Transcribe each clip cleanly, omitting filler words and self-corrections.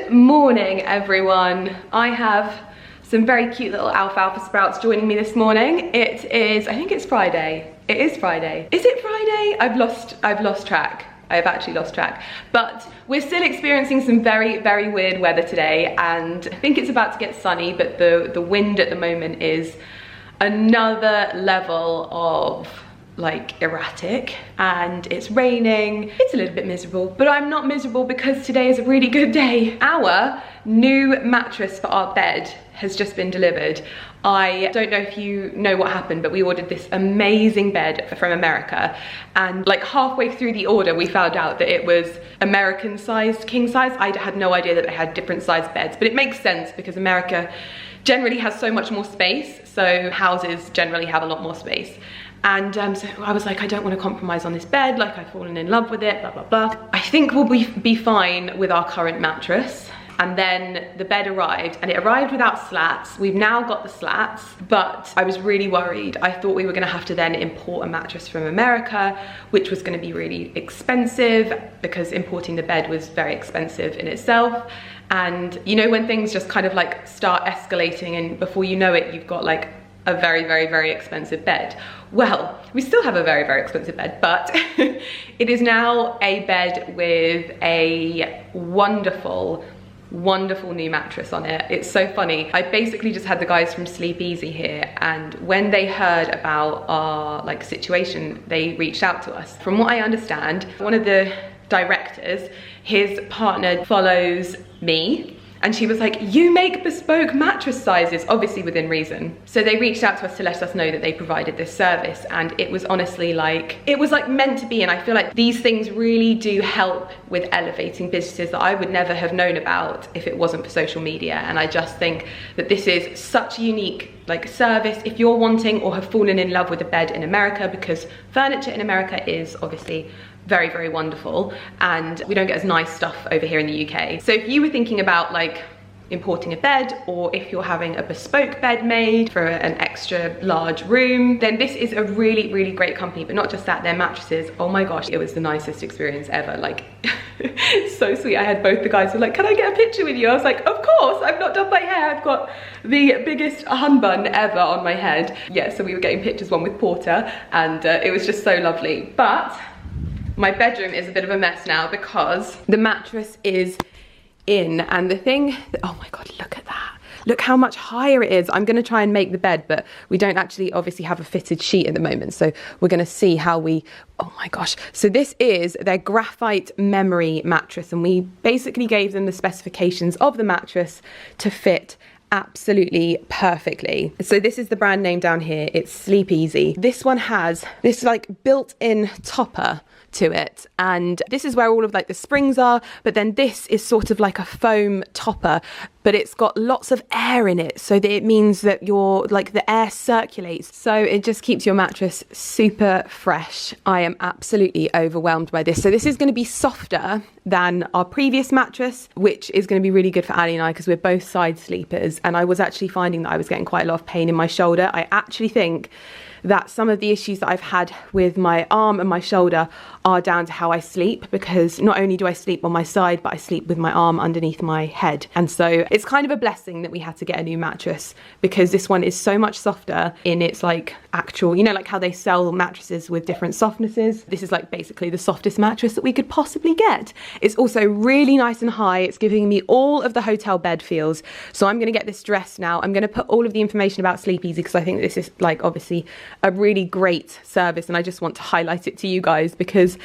Good morning, everyone. I have some very cute little alfalfa sprouts joining me this morning. It is, I think it's Friday. It is Friday. Is it Friday? I've lost track. I've actually lost track. But we're still experiencing some very, very weird weather today, and I think it's about to get sunny, but the wind at the moment is another level of like erratic, and it's raining. It's a little bit miserable, but I'm not miserable because today is a really good day. Our new mattress for our bed has just been delivered. I don't know if you know what happened, but we ordered this amazing bed from America, and like halfway through the order we found out that it was American sized king size. I had no idea that they had different sized beds, but it makes sense because America generally has so much more space, so houses generally have a lot more space. And so I was like, I don't want to compromise on this bed, like I've fallen in love with it, blah, blah, blah. I think we'll be fine with our current mattress. And then the bed arrived, and it arrived without slats. We've now got the slats, but I was really worried. I thought we were gonna have to then import a mattress from America, which was gonna be really expensive because importing the bed was very expensive in itself. And you know when things just kind of like start escalating, and before you know it, you've got like a very, very, very expensive bed. Well, we still have a very, very expensive bed, but it is now a bed with a wonderful, wonderful new mattress on it. It's so funny. I basically just had the guys from Sleep Easy here, and when they heard about our like situation, they reached out to us. From what I understand, one of the directors, his partner follows me, and she was like, you make bespoke mattress sizes, obviously within reason. So they reached out to us to let us know that they provided this service, and it was honestly like, it was like meant to be. And I feel like these things really do help with elevating businesses that I would never have known about if it wasn't for social media. And I just think that this is such a unique like service if you're wanting or have fallen in love with a bed in America, because furniture in America is obviously very, very wonderful, and we don't get as nice stuff over here in the UK. So if you were thinking about like importing a bed, or if you're having a bespoke bed made for an extra large room, then this is a really, really great company. But not just that, their mattresses, oh my gosh, it was the nicest experience ever. Like it's so sweet. I had both the guys who were like, can I get a picture with you? I was like, of course. I've not done my hair. I've got the biggest hun bun ever on my head. Yeah, so we were getting pictures, one with Porter, and it was just so lovely. But my bedroom is a bit of a mess now because the mattress is in, and the thing, oh my God, look at that. Look how much higher it is. I'm gonna try and make the bed, but we don't actually obviously have a fitted sheet at the moment. So we're gonna see how we, oh my gosh. So this is their graphite memory mattress, and we basically gave them the specifications of the mattress to fit absolutely perfectly. So this is the brand name down here. It's Sleep Easy. This one has this like built-in topper to it, and this is where all of like the springs are, but then this is sort of like a foam topper, but it's got lots of air in it, so that it means that your like the air circulates, so it just keeps your mattress super fresh. I am absolutely overwhelmed by this. So this is going to be softer than our previous mattress, which is going to be really good for Ali and I because we're both side sleepers, and I was actually finding that I was getting quite a lot of pain in my shoulder. I actually think that some of the issues that I've had with my arm and my shoulder are down to how I sleep, because not only do I sleep on my side, but I sleep with my arm underneath my head. And so it's kind of a blessing that we had to get a new mattress, because this one is so much softer in its like actual, you know, like how they sell mattresses with different softnesses. This is like basically the softest mattress that we could possibly get. It's also really nice and high. It's giving me all of the hotel bed feels. So I'm gonna get this dressed now. I'm gonna put all of the information about Sleep Easy because I think this is like obviously a really great service, and I just want to highlight it to you guys, because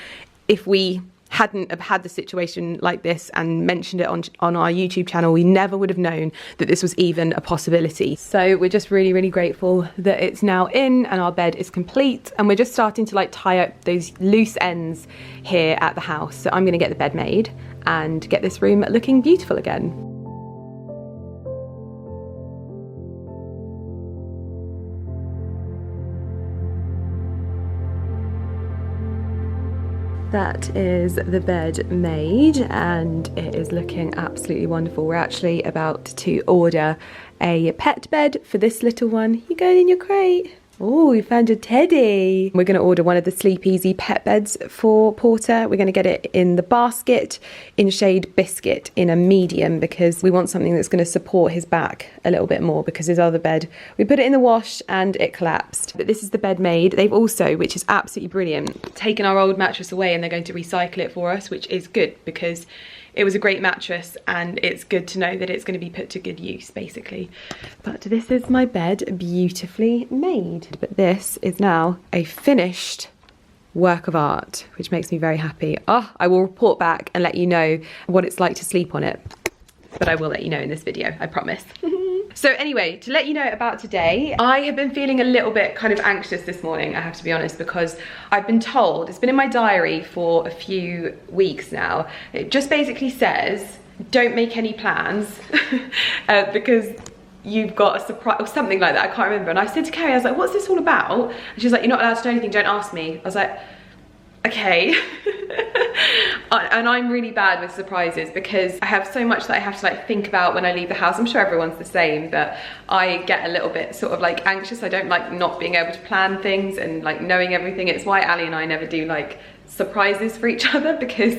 if we hadn't have had the situation like this and mentioned it on our YouTube channel, we never would have known that this was even a possibility. So we're just really, really grateful that it's now in and our bed is complete, and we're just starting to like tie up those loose ends here at the house. So I'm gonna get the bed made and get this room looking beautiful again. That is the bed made, and it is looking absolutely wonderful. We're actually about to order a pet bed for this little one. You going in your crate? Oh, we found a teddy. We're going to order one of the Sleep Easy pet beds for Porter. We're going to get it in the basket in shade biscuit in a medium because we want something that's going to support his back a little bit more because his other bed, we put it in the wash and it collapsed. But this is the bed made. They've also, which is absolutely brilliant, taken our old mattress away and they're going to recycle it for us, which is good because it was a great mattress and it's good to know that it's going to be put to good use, basically. But this is my bed, beautifully made. But this is now a finished work of art, which makes me very happy. Oh, I will report back and let you know what it's like to sleep on it. But I will let you know in this video, I promise. So anyway, to let you know about today, I have been feeling a little bit kind of anxious this morning, I have to be honest, because I've been told, it's been in my diary for a few weeks now, it just basically says, don't make any plans because you've got a surprise, or something like that, I can't remember. And I said to Carrie, I was like, what's this all about? And she's like, you're not allowed to know anything, don't ask me. I was like, okay. And I'm really bad with surprises because I have so much that I have to like think about when I leave the house. I'm sure everyone's the same, but I get a little bit sort of like anxious. I don't like not being able to plan things and like knowing everything. It's why Ali and I never do like surprises for each other because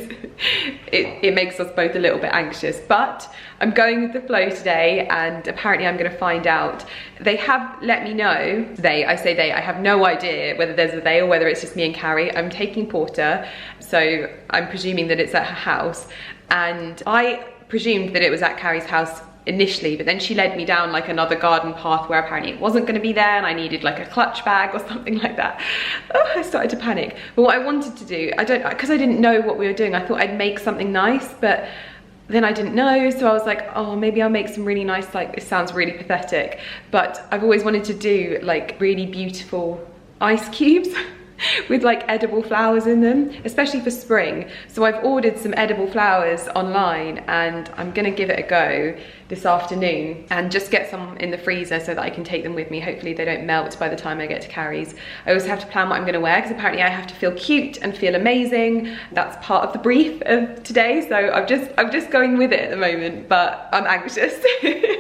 it makes us both a little bit anxious. But I'm going with the flow today and apparently I'm going to find out. They have let me know, I say they, I have no idea whether there's a they or whether it's just me and Carrie. I'm taking Porter, so I'm presuming that it's at her house, and I presumed that it was at Carrie's house initially, but then she led me down like another garden path where apparently it wasn't going to be there and I needed like a clutch bag or something like that. Oh, I started to panic. But what I wanted to do, because I didn't know what we were doing, I thought I'd make something nice, but then I didn't know, so I was like, oh, maybe I'll make some really nice, like, it sounds really pathetic, but I've always wanted to do like really beautiful ice cubes with like edible flowers in them, especially for spring. So I've ordered some edible flowers online and I'm gonna give it a go this afternoon and just get some in the freezer so that I can take them with me. Hopefully they don't melt by the time I get to Carrie's. I also have to plan what I'm gonna wear because apparently I have to feel cute and feel amazing. That's part of the brief of today, so I'm just going with it at the moment, but I'm anxious.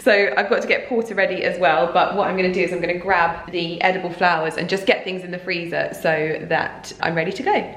So I've got to get Porter ready as well, but what I'm gonna do is I'm gonna grab the edible flowers and just get things in the freezer so that I'm ready to go.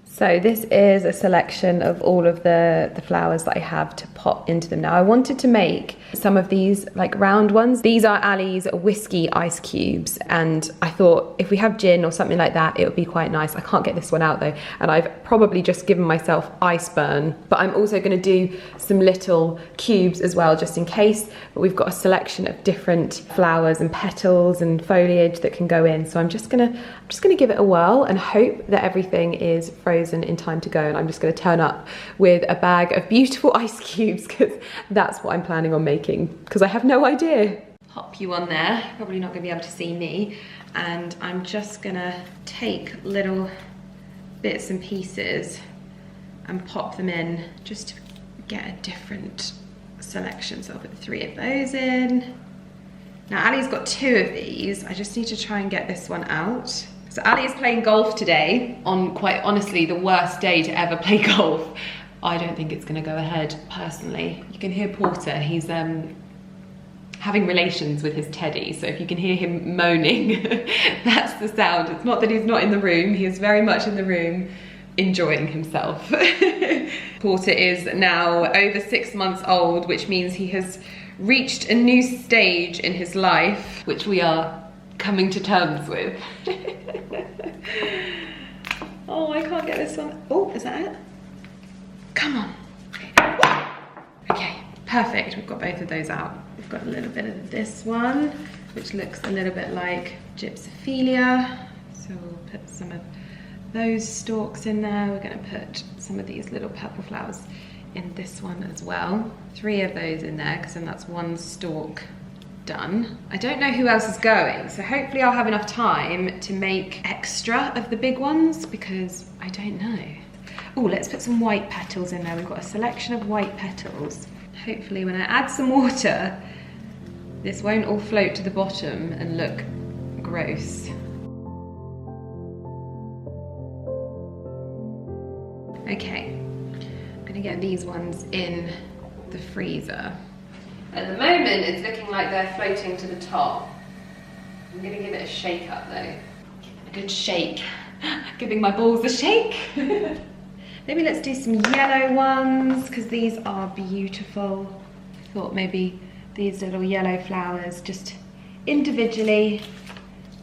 So this is a selection of all of the flowers that I have to pop into them. Now I wanted to make some of these like round ones. These are Ali's whiskey ice cubes and I thought if we have gin or something like that it would be quite nice. I can't get this one out though and I've probably just given myself ice burn, but I'm also going to do some little cubes as well just in case. But we've got a selection of different flowers and petals and foliage that can go in, so I'm just gonna give it a whirl and hope that everything is frozen in time to go, and I'm just going to turn up with a bag of beautiful ice cubes because that's what I'm planning on making because I have no idea. Pop you on there, probably not going to be able to see me, and I'm just going to take little bits and pieces and pop them in just to get a different selection. So I'll put 3 of those in. Now Ali's got 2 of these, I just need to try and get this one out. So Ali is playing golf today, on quite honestly the worst day to ever play golf. I don't think it's going to go ahead, personally. You can hear Porter, he's having relations with his teddy, so if you can hear him moaning, that's the sound. It's not that he's not in the room, he is very much in the room, enjoying himself. Porter is now over 6 months old, which means he has reached a new stage in his life, which we are coming to terms with. Oh, I can't get this one. Oh, is that it? Come on. Okay, perfect. We've got both of those out. We've got a little bit of this one, which looks a little bit like gypsophilia. So we'll put some of those stalks in there. We're going to put some of these little purple flowers in this one as well. 3 of those in there, because then that's 1 stalk done. I don't know who else is going, so hopefully I'll have enough time to make extra of the big ones because I don't know. Oh, let's put some white petals in there. We've got a selection of white petals. Hopefully when I add some water, this won't all float to the bottom and look gross. Okay, I'm gonna get these ones in the freezer. At the moment, it's looking like they're floating to the top. I'm gonna give it a shake up though. A good shake. Giving my balls a shake. Maybe let's do some yellow ones, because these are beautiful. I thought maybe these little yellow flowers just individually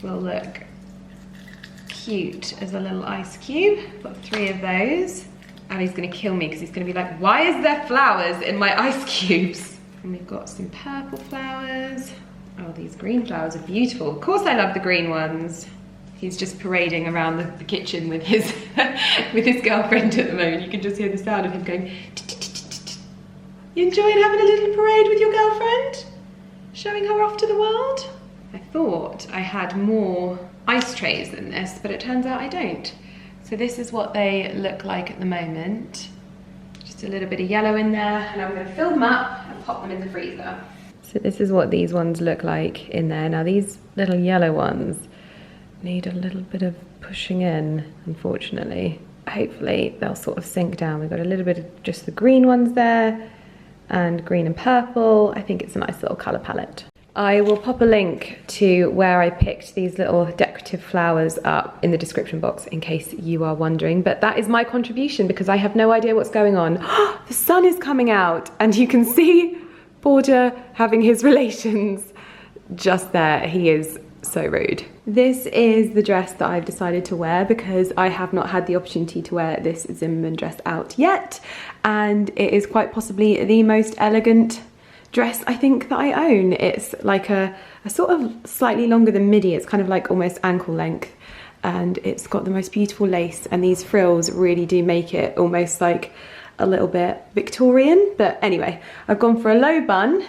will look cute as a little ice cube. Got 3 of those. Ali's gonna kill me because he's gonna be like, why is there flowers in my ice cubes? And we've got some purple flowers. Oh, these green flowers are beautiful. Of course I love the green ones. He's just parading around the kitchen with his with his girlfriend at the moment. You can just hear the sound of him going. You enjoying having a little parade with your girlfriend? Showing her off to the world? I thought I had more ice trays than this, but it turns out I don't. So this is what they look like at the moment. Just a little bit of yellow in there, and I'm going to fill them up and pop them in the freezer. So this is what these ones look like in there. Now these little yellow ones need a little bit of pushing in, unfortunately. Hopefully they'll sort of sink down. We've got a little bit of just the green ones there, and green and purple. I think it's a nice little colour palette. I will pop a link to where I picked these little decorative flowers up in the description box in case you are wondering, but that is my contribution because I have no idea what's going on. The sun is coming out and you can see Porter having his relations just there. He is so rude. This is the dress that I've decided to wear because I have not had the opportunity to wear this Zimmermann dress out yet, and it is quite possibly the most elegant dress I think that I own. It's like a sort of slightly longer than midi. It's kind of like almost ankle length, and it's got the most beautiful lace, and these frills really do make it almost like a little bit Victorian. But anyway, I've gone for a low bun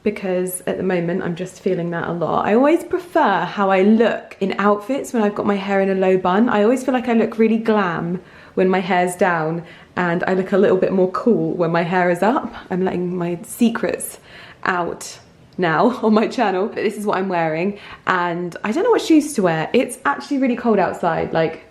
because at the moment I'm just feeling that a lot. I always prefer how I look in outfits when I've got my hair in a low bun. I always feel like I look really glam when my hair's down, and I look a little bit more cool when my hair is up. I'm letting my secrets out now on my channel, but this is what I'm wearing, and I don't know what shoes to wear. It's actually really cold outside, like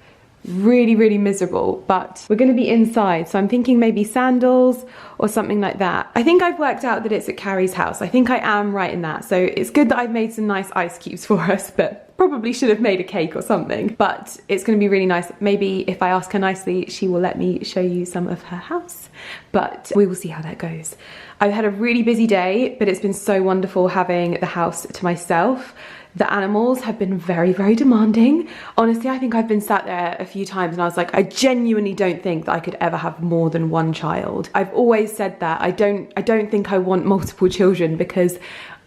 really miserable, but we're going to be inside, so I'm thinking maybe sandals or something like that. I think I've worked out that it's at Carrie's house. I think I am right in that, so it's good that I've made some nice ice cubes for us, but probably should have made a cake or something. But it's going to be really nice. Maybe if I ask her nicely, she will let me show you some of her house, but we will see how that goes. I've had a really busy day, but it's been so wonderful having the house to myself. The animals have been very demanding. Honestly, I think I've been sat there a few times and I was like, I genuinely don't think that I could ever have more than one child. I've always said that. I don't think I want multiple children because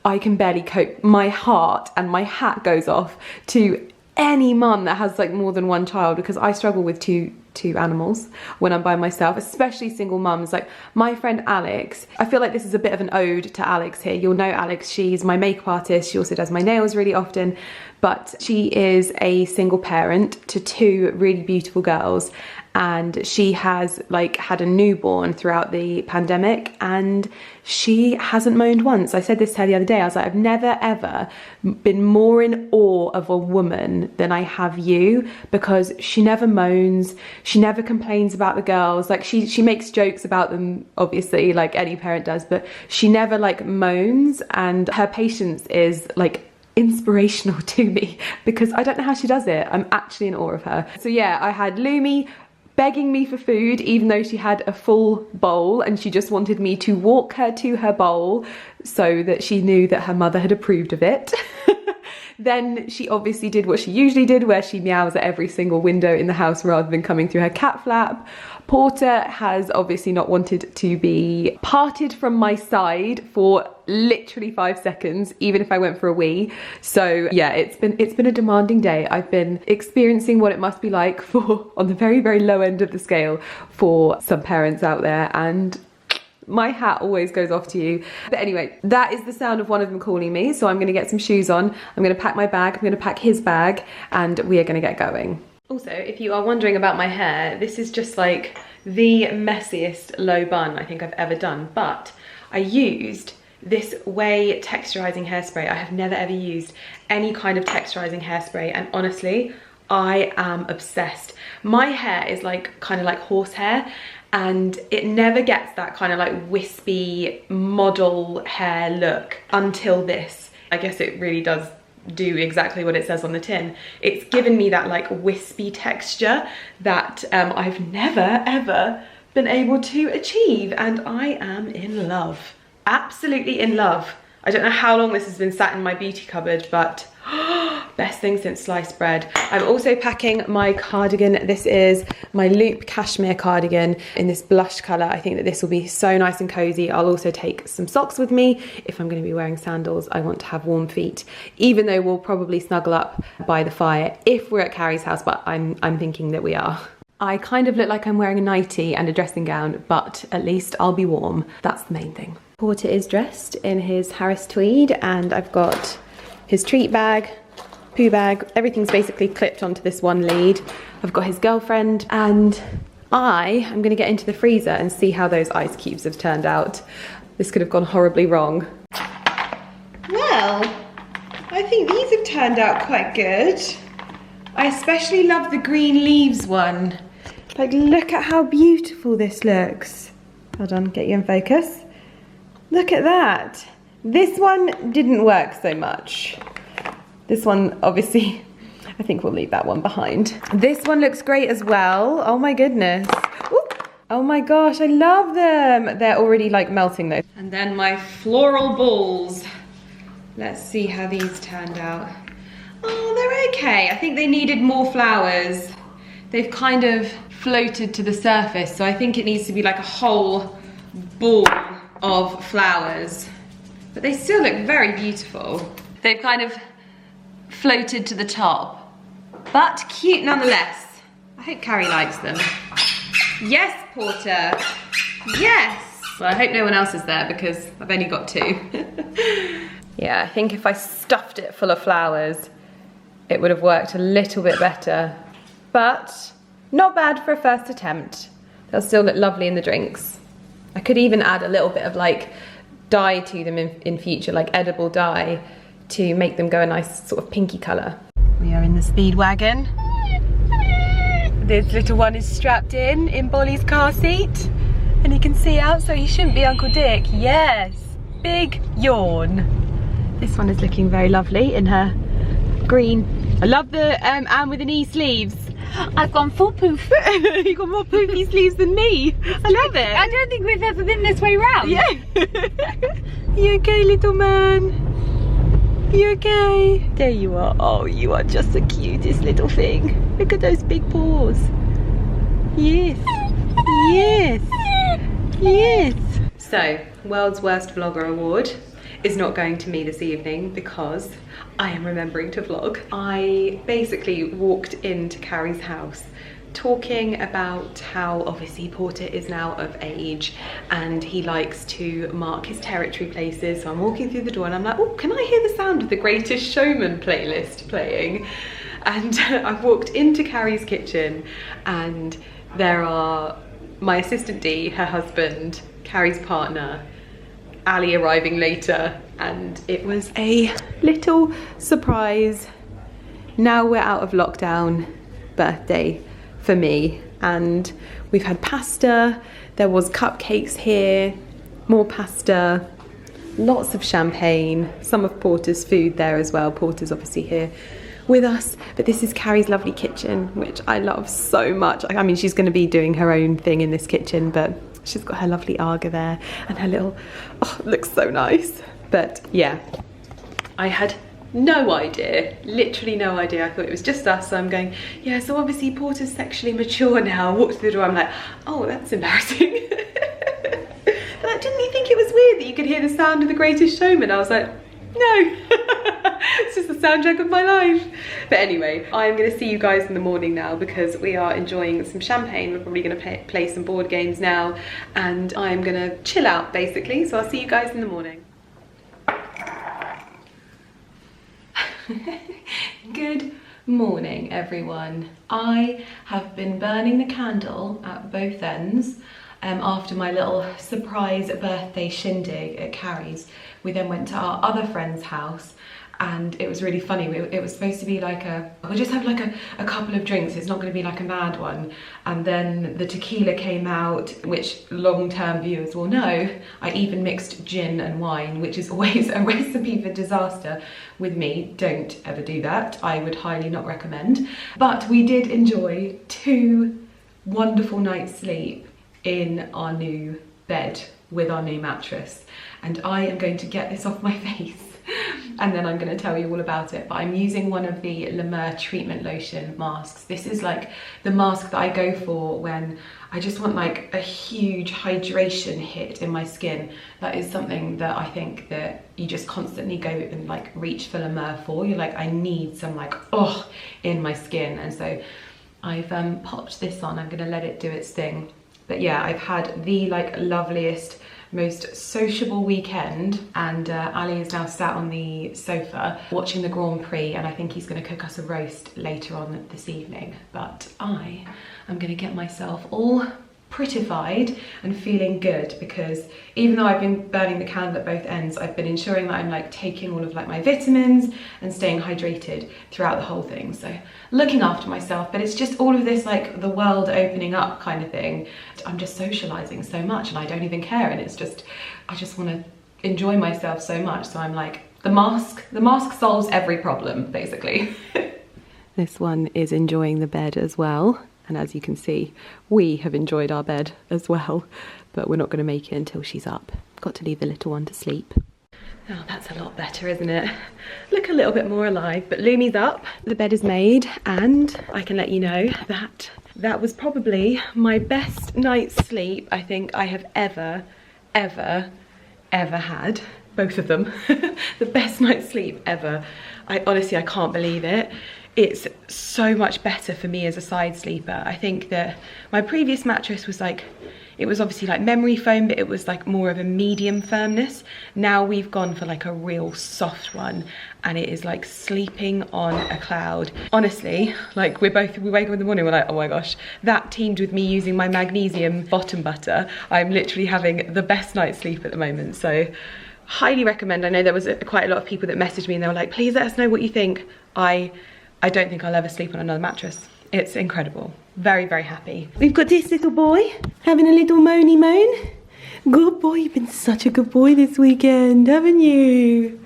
I can barely cope. My heart and my hat goes off to any mum that has like more than one child, because I struggle with two animals when I'm by myself, especially single mums. Like my friend Alex, I feel like this is a bit of an ode to Alex here. You'll know Alex, she's my makeup artist. She also does my nails really often, but she is a single parent to 2 really beautiful girls, and she has like had a newborn throughout the pandemic, and she hasn't moaned once. I said this to her the other day. I was like, I've never ever been more in awe of a woman than I have you, because she never moans, she never complains about the girls. Like she makes jokes about them, obviously, like any parent does, but she never like moans, and her patience is like inspirational to me because I don't know how she does it. I'm actually in awe of her. So yeah, I had Lumi begging me for food even though she had a full bowl, and she just wanted me to walk her to her bowl so that she knew that her mother had approved of it. Then she obviously did what she usually did, where she meows at every single window in the house rather than coming through her cat flap. Porter has obviously not wanted to be parted from my side for literally 5 seconds, even if I went for a wee. So yeah, it's been a demanding day. I've been experiencing what it must be like for, on the very low end of the scale, for some parents out there, and my hat always goes off to you. But anyway, that is the sound of one of them calling me, so I'm gonna get some shoes on, I'm gonna pack my bag, I'm gonna pack his bag, and we are gonna get going. Also, if you are wondering about my hair, this is just like the messiest low bun I think I've ever done, but I used this Way texturizing hairspray. I have never ever used any kind of texturizing hairspray, and honestly, I am obsessed. My hair is like kind of like horsehair, and it never gets that kind of like wispy model hair look until this. I guess it really does do exactly what it says on the tin. It's given me that like wispy texture that I've never ever been able to achieve, and I am in love. Absolutely in love. I don't know how long this has been sat in my beauty cupboard, but best thing since sliced bread. I'm also packing my cardigan. This is my loop cashmere cardigan in this blush colour. I think that this will be so nice and cozy. I'll also take some socks with me. If I'm going to be wearing sandals, I want to have warm feet, even though we'll probably snuggle up by the fire if we're at Carrie's house, but I'm thinking that we are. I kind of look like I'm wearing a nightie and a dressing gown, but at least I'll be warm. That's the main thing. Porter is dressed in his Harris tweed, and I've got his treat bag, poo bag, everything's basically clipped onto this one lead. I've got his girlfriend, and I am gonna get into the freezer and see how those ice cubes have turned out. This could have gone horribly wrong. Well, I think these have turned out quite good. I especially love the green leaves one. Like, look at how beautiful this looks. Hold on, get you in focus. Look at that. This one didn't work so much. This one, obviously, I think we'll leave that one behind. This one looks great as well. Oh my goodness. Ooh. Oh my gosh, I love them. They're already like melting though. And then my floral balls. Let's see how these turned out. Oh, they're okay. I think they needed more flowers. They've kind of floated to the surface, so I think it needs to be like a whole ball of flowers. But they still look very beautiful. They've kind of floated to the top, but cute nonetheless. I hope Carrie likes them. Yes, Porter. Yes. Well, I hope no one else is there because I've only got 2. Yeah, I think if I stuffed it full of flowers, it would have worked a little bit better, but not bad for a first attempt. They'll still look lovely in the drinks. I could even add a little bit of like dye to them in future, like edible dye, to make them go a nice sort of pinky colour. We are in the speed wagon. This little one is strapped in Bolly's car seat, and he can see out, so he shouldn't be Uncle Dick. Yes, big yawn. This one is looking very lovely in her green. I love the Anne with an E sleeves. I've gone full poof. You've got more poofy sleeves than me. I love it. I don't think we've ever been this way round. Yeah. You okay, little man? You okay? There you are. Oh, you are just the cutest little thing. Look at those big paws. Yes. Yes. Yes. So, World's Worst Vlogger Award is not going to me this evening because I am remembering to vlog. I basically walked into Carrie's house talking about how obviously Porter is now of age and he likes to mark his territory places. So I'm walking through the door and I'm like, oh, can I hear the sound of the Greatest Showman playlist playing? And I've walked into Carrie's kitchen and there are my assistant D, her husband, Carrie's partner, Ali arriving later, and it was a little surprise. Now we're out of lockdown birthday for me, and we've had pasta, there was cupcakes here, more pasta, lots of champagne, some of Porter's food there as well. Porter's obviously here with us, but this is Carrie's lovely kitchen, which I love so much. I mean, she's going to be doing her own thing in this kitchen, but she's got her lovely Arga there and her little, oh, it looks so nice. But yeah, I had no idea, literally no idea. I thought it was just us, so I'm going, yeah, so obviously Porter's sexually mature now. I walked through the door, I'm like, oh, that's embarrassing. Like, didn't you think it was weird that you could hear the sound of The Greatest Showman? I was like, no. It's just the soundtrack of my life. But anyway, I'm gonna see you guys in the morning now because we are enjoying some champagne. We're probably gonna play some board games now, and I'm gonna chill out basically. So I'll see you guys in the morning. Good morning, everyone. I have been burning the candle at both ends after my little surprise birthday shindig at Carrie's. We then went to our other friend's house and it was really funny. It was supposed to be like we'll just have like a couple of drinks, it's not going to be like a mad one. And then the tequila came out, which long-term viewers will know, I even mixed gin and wine, which is always a recipe for disaster with me. Don't ever do that, I would highly not recommend. But we did enjoy 2 wonderful nights sleep in our new bed with our new mattress, and I am going to get this off my face and then I'm going to tell you all about it. But I'm using one of the La Mer treatment lotion masks. This is like the mask that I go for when I just want like a huge hydration hit in my skin. That is something that I think that you just constantly go and like reach for La Mer for. You're like, I need some like in my skin, and so I've popped this on. I'm going to let it do its thing. But yeah, I've had the like loveliest, most sociable weekend, and Ali is now sat on the sofa watching the Grand Prix, and I think he's going to cook us a roast later on this evening. But I am going to get myself all prettified and feeling good, because even though I've been burning the candle at both ends, I've been ensuring that I'm like taking all of like my vitamins and staying hydrated throughout the whole thing. So looking after myself, but it's just all of this like the world opening up kind of thing. I'm just socializing so much and I don't even care, and it's just, I just want to enjoy myself so much. So I'm like, the mask solves every problem basically. This one is enjoying the bed as well. And as you can see, we have enjoyed our bed as well, but we're not going to make it until she's up. Got to leave the little one to sleep. Oh, that's a lot better, isn't it? Look a little bit more alive, but Lumi's up, the bed is made, and I can let you know that that was probably my best night's sleep I think I have ever had. Both of them. The best night's sleep ever. I honestly can't believe it. It's so much better for me as a side sleeper. I think that my previous mattress was like, it was obviously like memory foam, but it was like more of a medium firmness. Now we've gone for like a real soft one, and it is like sleeping on a cloud. Honestly, like we wake up in the morning, we're like, oh my gosh, that teamed with me using my magnesium bottom butter. I'm literally having the best night's sleep at the moment. So highly recommend. I know there was quite a lot of people that messaged me and they were like, please let us know what you think. I don't think I'll ever sleep on another mattress. It's incredible. Very, very happy. We've got this little boy having a little moany moan. Good boy, you've been such a good boy this weekend, haven't you?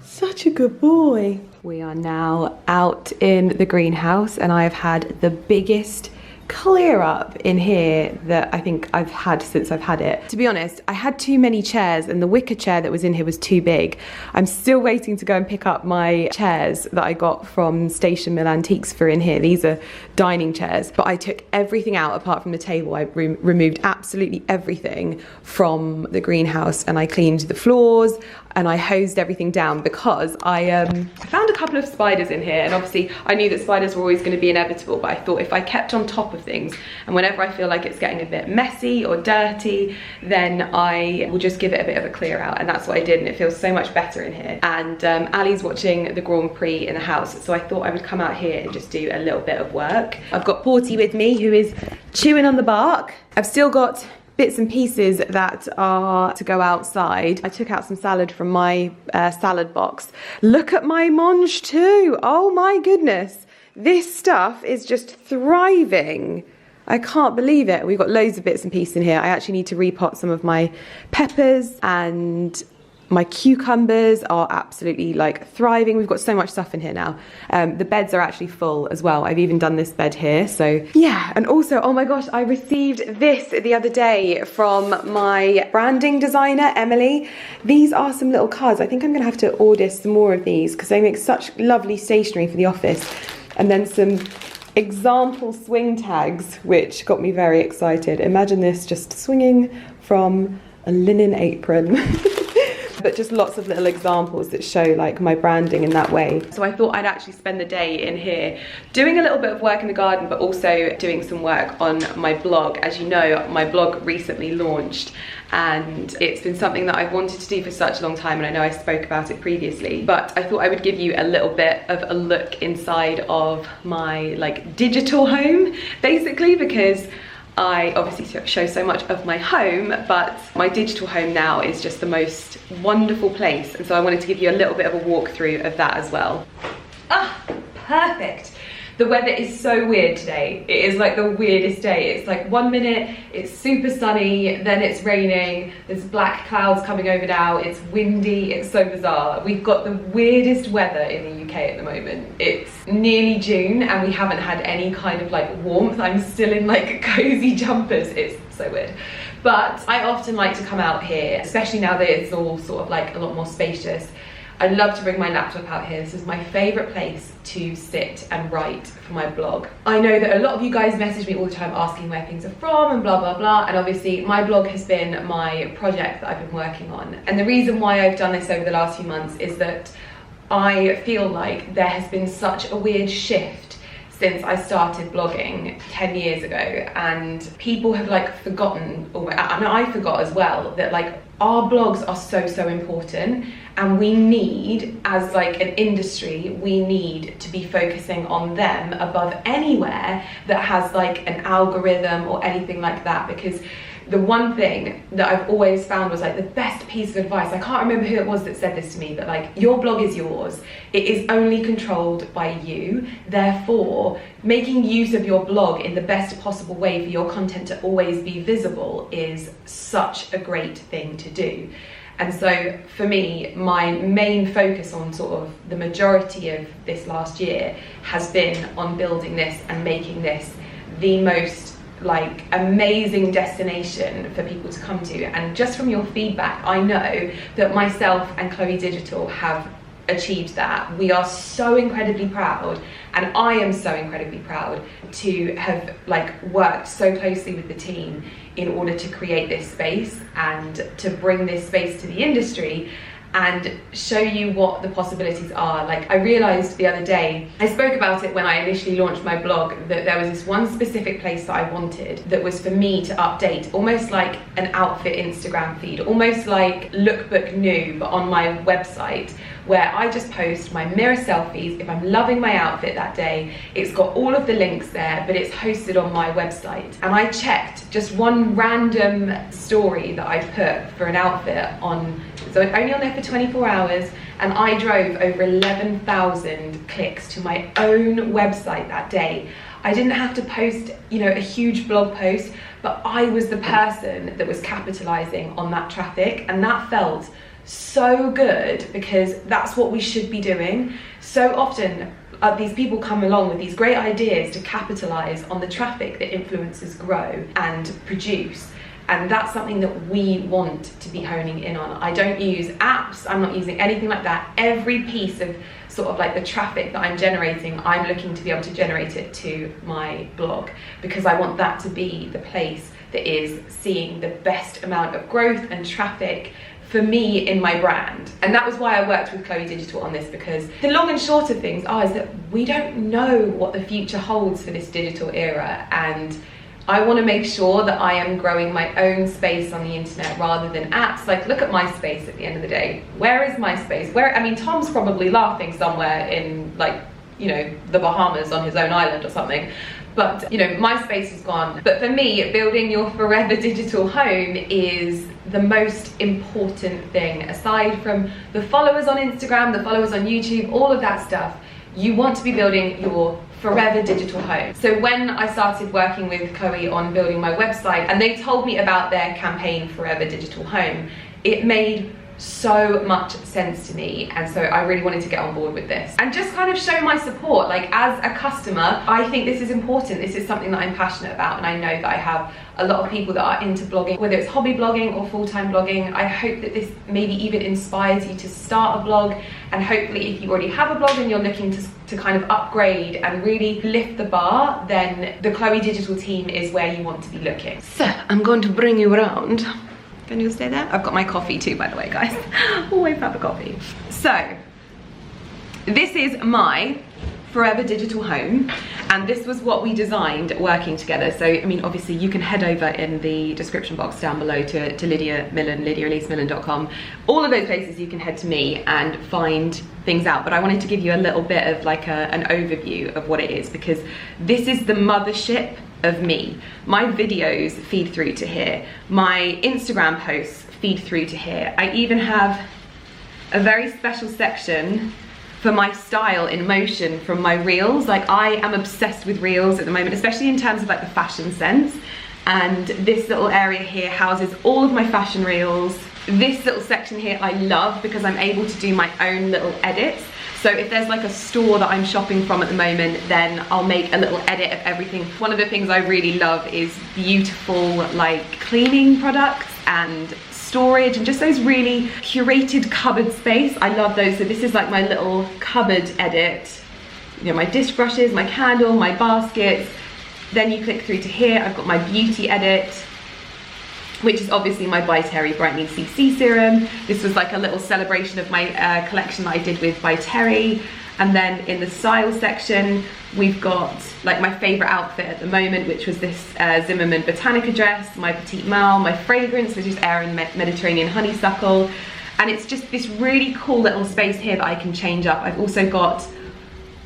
Such a good boy. We are now out in the greenhouse and I have had the biggest clear up in here that I think I've had since I've had it. To be honest, I had too many chairs and the wicker chair that was in here was too big. I'm still waiting to go and pick up my chairs that I got from Station Mill Antiques for in here. These are dining chairs, but I took everything out apart from the table. I removed absolutely everything from the greenhouse and I cleaned the floors and I hosed everything down because I found a couple of spiders in here, and obviously I knew that spiders were always going to be inevitable, but I thought if I kept on top of things and whenever I feel like it's getting a bit messy or dirty, then I will just give it a bit of a clear out, and that's what I did, and it feels so much better in here. And Ali's watching the Grand Prix in the house, so I thought I would come out here and just do a little bit of work. I've got Porty with me who is chewing on the bark. I've still got bits and pieces that are to go outside. I took out some salad from my salad box. Look at my mange too. Oh my goodness. This stuff is just thriving. I can't believe it. We've got loads of bits and pieces in here. I actually need to repot some of my peppers, and my cucumbers are absolutely like thriving. We've got so much stuff in here now. The beds are actually full as well. I've even done this bed here. So yeah, and also, oh my gosh, I received this the other day from my branding designer, Emily. These are some little cards. I think I'm gonna have to order some more of these because they make such lovely stationery for the office. And then some example swing tags, which got me very excited. Imagine this just swinging from a linen apron. But just lots of little examples that show like my branding in that way. So I thought I'd actually spend the day in here doing a little bit of work in the garden, but also doing some work on my blog. As you know, my blog recently launched, and it's been something that I've wanted to do for such a long time, and I know I spoke about it previously, but I thought I would give you a little bit of a look inside of my like digital home, basically, because I obviously show so much of my home, but my digital home now is just the most wonderful place. And so I wanted to give you a little bit of a walkthrough of that as well. Ah, perfect. The weather is so weird today. It is like the weirdest day. It's like 1 minute it's super sunny, then it's raining, there's black clouds coming over now, it's windy, it's so bizarre. We've got the weirdest weather in the UK at the moment. It's nearly June and we haven't had any kind of like warmth. I'm still in like cozy jumpers. It's so weird. But I often like to come out here, especially now that it's all sort of like a lot more spacious. I love to bring my laptop out here. This is my favourite place to sit and write for my blog. I know that a lot of you guys message me all the time asking where things are from and blah, blah, blah. And obviously my blog has been my project that I've been working on. And the reason why I've done this over the last few months is that I feel like there has been such a weird shift since I started blogging 10 years ago, and people have like forgotten, and I forgot as well, that like our blogs are so important, and we need, as like an industry, we need to be focusing on them above anywhere that has like an algorithm or anything like that. Because the one thing that I've always found was like the best piece of advice, I can't remember who it was that said this to me, but like, your blog is yours. It is only controlled by you. Therefore, making use of your blog in the best possible way for your content to always be visible is such a great thing to do. And so for me, my main focus on sort of the majority of this last year has been on building this and making this the most like amazing destination for people to come to. And just from your feedback, I know that myself and Chloe Digital have achieved that. We are so incredibly proud, and I am so incredibly proud to have like worked so closely with the team in order to create this space and to bring this space to the industry and show you what the possibilities are. Like, I realized the other day, I spoke about it when I initially launched my blog, that there was this one specific place that I wanted that was for me to update, almost like an outfit Instagram feed, almost like Lookbook New, but on my website, where I just post my mirror selfies. If I'm loving my outfit that day, it's got all of the links there, but it's hosted on my website. And I checked just one random story that I put for an outfit on, so it's only on there for 24 hours, and I drove over 11,000 clicks to my own website that day. I didn't have to post, you know, a huge blog post, but I was the person that was capitalizing on that traffic, and that felt so good, because that's what we should be doing. So often these people come along with these great ideas to capitalize on the traffic that influencers grow and produce. And that's something that we want to be honing in on. I don't use apps, I'm not using anything like that. Every piece of sort of like the traffic that I'm generating, I'm looking to be able to generate it to my blog, because I want that to be the place that is seeing the best amount of growth and traffic for me in my brand. And that was why I worked with Chloe Digital on this, because the long and short of things are is that we don't know what the future holds for this digital era, and I want to make sure that I am growing my own space on the internet rather than apps. Like, look at MySpace at the end of the day. Where is MySpace? Where, I mean, Tom's probably laughing somewhere in, like, you know, the Bahamas on his own island or something. But, you know, MySpace is gone. But for me, building your forever digital home is the most important thing. Aside from the followers on Instagram, the followers on YouTube, all of that stuff, you want to be building your forever digital home. So when I started working with Chloe on building my website, and they told me about their campaign Forever Digital Home, it made so much sense to me, and so I really wanted to get on board with this and just kind of show my support. Like, as a customer, I think this is important. This is something that I'm passionate about, and I know that I have a lot of people that are into blogging, whether it's hobby blogging or full-time blogging. I hope that this maybe even inspires you to start a blog, and hopefully if you already have a blog and you're looking to kind of upgrade and really lift the bar, then the Chloe Digital team is where you want to be looking. So I'm going to bring you around. Can you stay there? I've got my coffee too, by the way, guys. Always have a coffee. So this is my forever digital home, and this was what we designed working together. So I mean, obviously you can head over in the description box down below to Lydia Millen, lydiaelisemillen.com. All of those places you can head to me and find things out, but I wanted to give you a little bit of like an overview of what it is, because this is the mothership of me. My videos feed through to here. My Instagram posts feed through to here. I even have a very special section for my style in motion from my reels. Like, I am obsessed with reels at the moment, especially in terms of like the fashion sense. And this little area here houses all of my fashion reels. This little section here I love because I'm able to do my own little edits. So if there's like a store that I'm shopping from at the moment, then I'll make a little edit of everything. One of the things I really love is beautiful like cleaning products and storage and just those really curated cupboard space. I love those. So this is like my little cupboard edit. You know, my dish brushes, my candle, my baskets. Then you click through to here, I've got my beauty edit, which is obviously my By Terry Brightening CC Serum. This was like a little celebration of my collection that I did with By Terry. And then in the style section, we've got like my favorite outfit at the moment, which was this Zimmermann Botanica dress, my Petite Mal, my fragrance, which is Air and Mediterranean Honeysuckle. And it's just this really cool little space here that I can change up. I've also got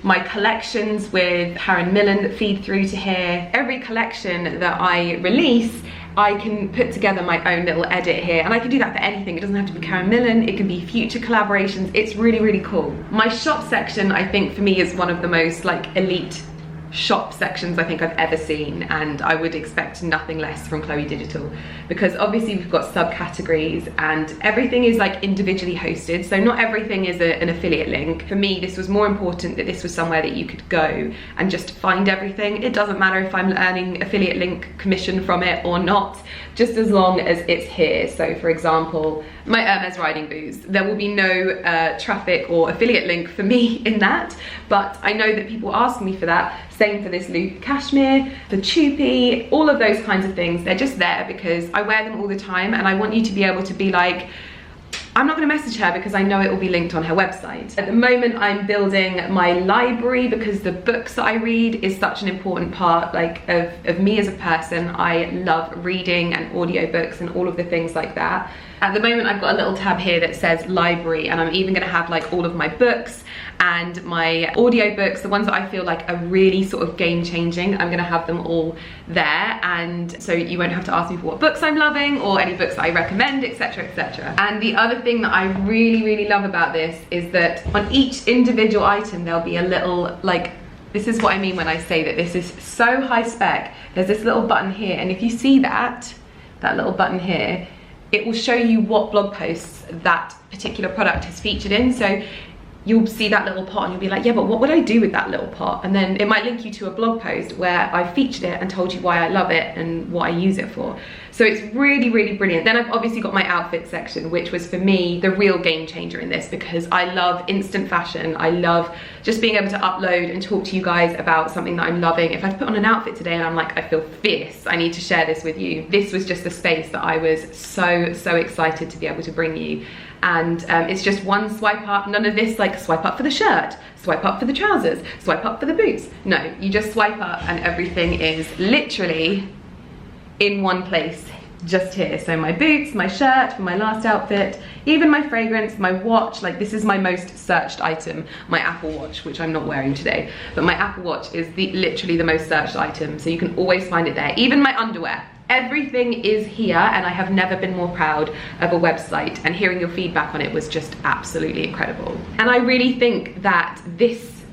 my collections with Lydia Millen that feed through to here. Every collection that I release, I can put together my own little edit here, and I can do that for anything. It doesn't have to be Lydia Millen, it can be future collaborations. It's really, really cool. My shop section, I think for me, is one of the most like elite shop sections I think I've ever seen, and I would expect nothing less from Chloe Digital, because obviously we've got subcategories and everything is like individually hosted, so not everything is an affiliate link. For me, this was more important that this was somewhere that you could go and just find everything. It doesn't matter if I'm earning affiliate link commission from it or not, just as long as it's here. So for example, my Hermes riding boots, there will be no traffic or affiliate link for me in that, but I know that people ask me for that. Same for this loop cashmere, for Choupy, all of those kinds of things. They're just there because I wear them all the time, and I want you to be able to be like, I'm not going to message her because I know it will be linked on her website. At the moment, I'm building my library because the books that I read is such an important part like of me as a person. I love reading and audiobooks and all of the things like that. At the moment, I've got a little tab here that says library, and I'm even going to have like all of my books and my audiobooks, the ones that I feel like are really sort of game changing. I'm going to have them all there, and so you won't have to ask me for what books I'm loving or any books that I recommend, etc, etc. And the other thing that I really, really love about this is that on each individual item there'll be a little like, this is what I mean when I say that this is so high spec. There's this little button here, and if you see that little button here, it will show you what blog posts that particular product is featured in. So you'll see that little pot and you'll be like, yeah, but what would I do with that little pot? And then it might link you to a blog post where I featured it and told you why I love it and what I use it for. So it's really, really brilliant. Then I've obviously got my outfit section, which was for me the real game changer in this, because I love instant fashion. I love just being able to upload and talk to you guys about something that I'm loving. If I've put on an outfit today and I'm like, I feel fierce, I need to share this with you. This was just the space that I was so, so excited to be able to bring you. And it's just one swipe up, none of this like swipe up for the shirt, swipe up for the trousers, swipe up for the boots. No, you just swipe up and everything is literally in one place, just here. So my boots, my shirt for my last outfit, even my fragrance, my watch, like this is my most searched item, my Apple Watch, which I'm not wearing today, but my Apple Watch is literally the most searched item, so you can always find it there. Even my underwear. Everything is here, and I have never been more proud of a website, and hearing your feedback on it was just absolutely incredible. And I really think that this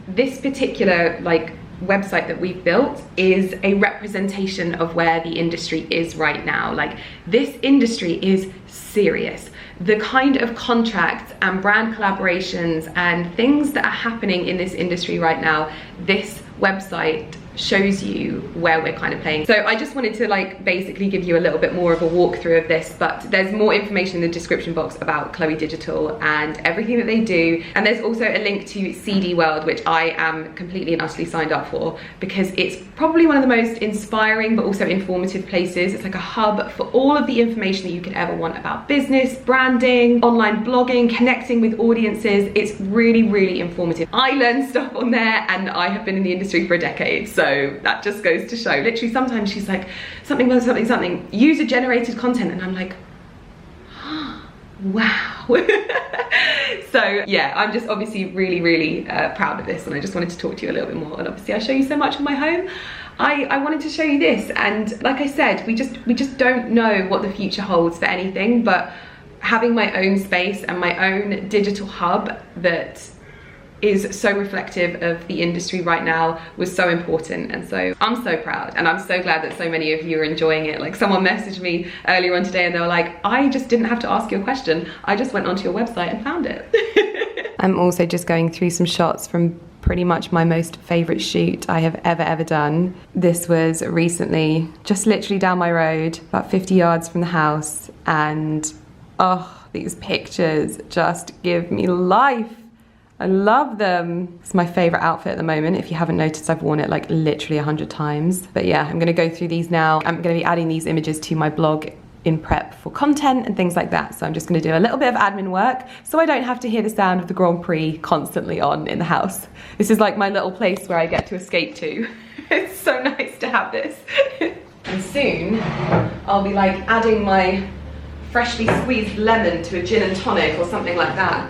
particular like website that we've built is a representation of where the industry is right now. Like, this industry is serious. The kind of contracts and brand collaborations and things that are happening in this industry right now, this website shows you where we're kind of playing. So I just wanted to like basically give you a little bit more of a walkthrough of this, but there's more information in the description box about Chloe Digital and everything that they do. And there's also a link to CD World, which I am completely and utterly signed up for, because it's probably one of the most inspiring but also informative places. It's like a hub for all of the information that you could ever want about business, branding, online blogging, connecting with audiences. It's really, really informative. I learned stuff on there, and I have been in the industry for a decade, so that just goes to show. Literally, sometimes she's like, something, user generated content, and I'm like, wow. So yeah, I'm just obviously really proud of this, and I just wanted to talk to you a little bit more. And obviously I show you so much of my home. I wanted to show you this, and like I said, we just don't know what the future holds for anything, but having my own space and my own digital hub that is so reflective of the industry right now was so important. And so I'm so proud, and I'm so glad that so many of you are enjoying it. Like, someone messaged me earlier on today and they were like, I just didn't have to ask you a question, I just went onto your website and found it. I'm also just going through some shots from pretty much my most favorite shoot I have ever done. This was recently, just literally down my road, about 50 yards from the house, and oh, these pictures just give me life. I love them. It's my favorite outfit at the moment. If you haven't noticed, I've worn it like literally 100 times. But yeah, I'm gonna go through these now. I'm gonna be adding these images to my blog in prep for content and things like that. So I'm just gonna do a little bit of admin work so I don't have to hear the sound of the Grand Prix constantly on in the house. This is like my little place where I get to escape to. It's so nice to have this. And soon I'll be like adding my freshly squeezed lemon to a gin and tonic or something like that,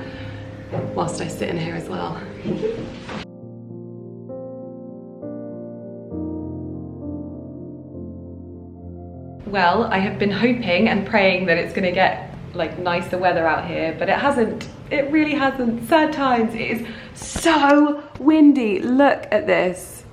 whilst I sit in here as well. Well, I have been hoping and praying that it's gonna get like nicer weather out here, but it hasn't. It really hasn't. Sad times. It is so windy. Look at this.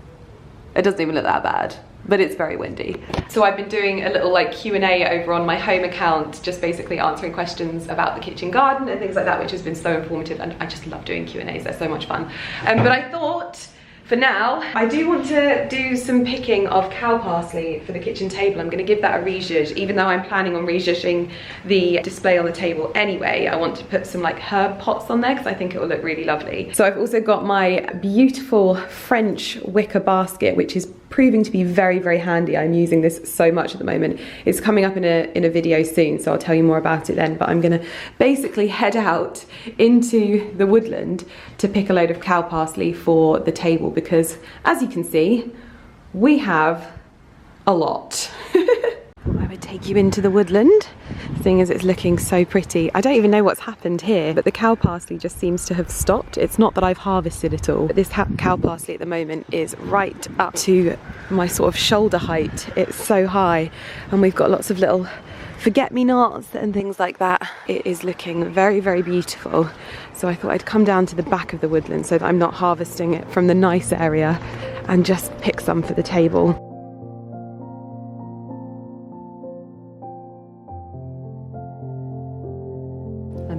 It doesn't even look that bad, but it's very windy. So I've been doing a little like Q&A over on my home account, just basically answering questions about the kitchen garden and things like that, which has been so informative, and I just love doing Q&As, they're so much fun. But I thought, for now, I do want to do some picking of cow parsley for the kitchen table. I'm going to give that a rezhuzh, even though I'm planning on rezhuzhing the display on the table anyway. I want to put some like herb pots on there because I think it will look really lovely. So I've also got my beautiful French wicker basket, which is proving to be very handy. I'm using this so much at the moment. It's coming up in a video soon, so I'll tell you more about it then. But I'm gonna basically head out into the woodland to pick a load of cow parsley for the table, because as you can see, we have a lot. I would take you into the woodland, seeing as it's looking so pretty. I don't even know what's happened here, but the cow parsley just seems to have stopped. It's not that I've harvested it all, but this cow parsley at the moment is right up to my sort of shoulder height. It's so high, and we've got lots of little forget-me-nots and things like that. It is looking very beautiful. So I thought I'd come down to the back of the woodland so that I'm not harvesting it from the nice area, and just pick some for the table.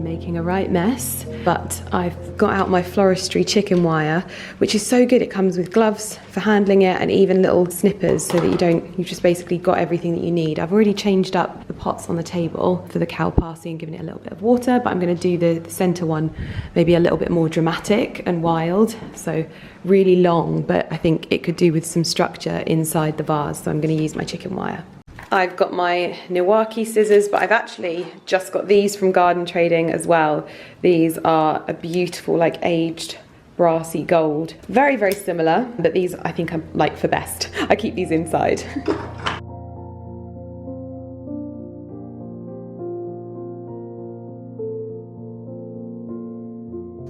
Making a right mess, but I've got out my floristry chicken wire, which is so good. It comes with gloves for handling it and even little snippers, so that you've just basically got everything that you need. I've already changed up the pots on the table for the cow parsley and given it a little bit of water, but I'm going to do the center one maybe a little bit more dramatic and wild, so really long, but I think it could do with some structure inside the vase, so I'm going to use my chicken wire. I've got my Milwaukee scissors, but I've actually just got these from Garden Trading as well. These are a beautiful, like aged brassy gold. Very similar, but these I think I'm like for best. I keep these inside.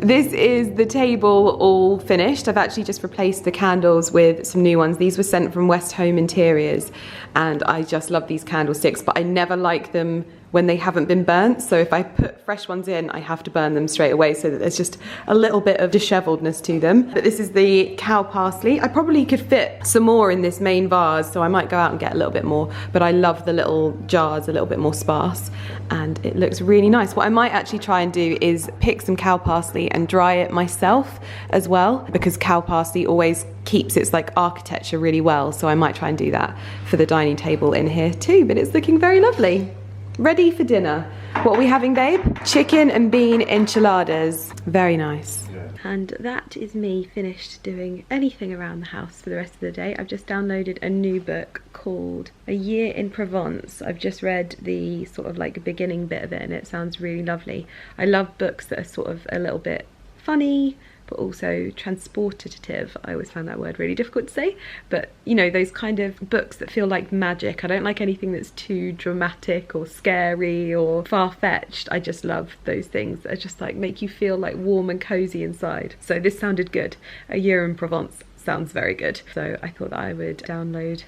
This is the table all finished. I've actually just replaced the candles with some new ones. These were sent from West Home Interiors, and I just love these candlesticks, but I never like them when they haven't been burnt. So if I put fresh ones in, I have to burn them straight away so that there's just a little bit of disheveledness to them. But this is the cow parsley. I probably could fit some more in this main vase, so I might go out and get a little bit more, but I love the little jars a little bit more sparse, and it looks really nice. What I might actually try and do is pick some cow parsley and dry it myself as well, because cow parsley always keeps its like architecture really well, so I might try and do that for the dining table in here too. But it's looking very lovely. Ready for dinner. What are we having, babe? Chicken and bean enchiladas. Very nice. Yeah. And that is me finished doing anything around the house for the rest of the day. I've just downloaded a new book called A Year in Provence. I've just read the sort of like beginning bit of it, and it sounds really lovely. I love books that are sort of a little bit funny, but also transportative. I always found that word really difficult to say, but you know, those kind of books that feel like magic. I don't like anything that's too dramatic or scary or far-fetched. I just love those things that just like make you feel like warm and cozy inside. So this sounded good. A Year in Provence sounds very good. So I thought that I would download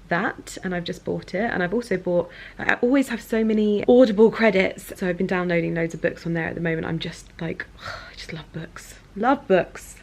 that, and I've just bought it. And I've also bought, I always have so many Audible credits, so I've been downloading loads of books on there at the moment. I'm just like, I just love books. Love books.